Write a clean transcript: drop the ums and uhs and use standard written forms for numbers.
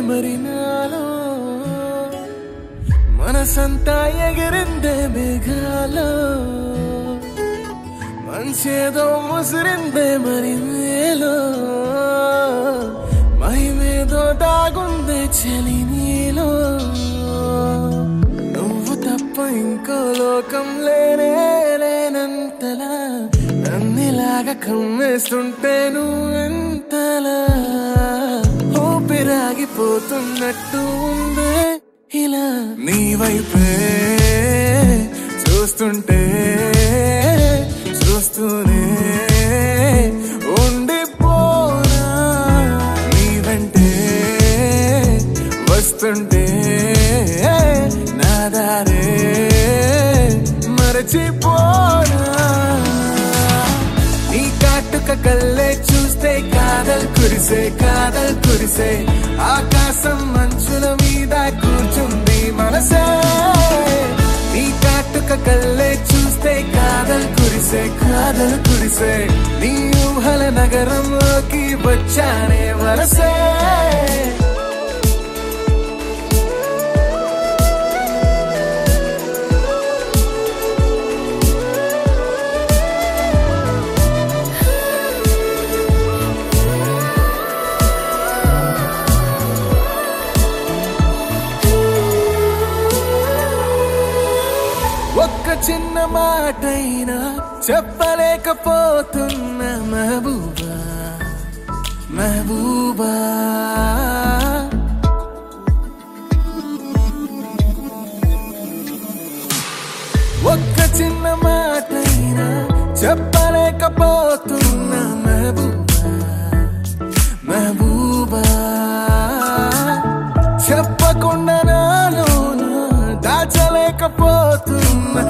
మరి నాలో మనసంతా ఎగిరిందే మేఘాలో మనసేదో ముసిరిందే మరి మేలో మహిమేదో దాగుందే చలి నీలో నువ్వు తప్ప ఇంకో లోకం లేనే లేనంతలా నన్నిలాగా కమ్మేస్తుంటే నువ్వెంతలా ఊపిరాగిపోతున్నట్టు ఉందే ఇలా నీ వైపే చూస్తుంటే చూస్తూనే ఉండిపోనా నీ వెంటే వస్తుంటే నా దారే మరచిపోనా నీ కాటుక కళ్ళే చూస్తే కాదల్ కురిసే ఆకాశం మంచుల మీద కూర్చుంది మనసే నీ కాటుక కళ్ళే చూస్తే కాదల్ కురిసే నీ ఊహల నగరంలోకి వచ్చానే వరసే ఒక్క చిన్న మాటైనా చెప్పలేకపోతున్న మెహబూబా ఒక్క చిన్న మాటైనా చెప్పలేకపోతున్న మెహబూబా చెప్పకుండా నాలో దాచలేకపోతున్నా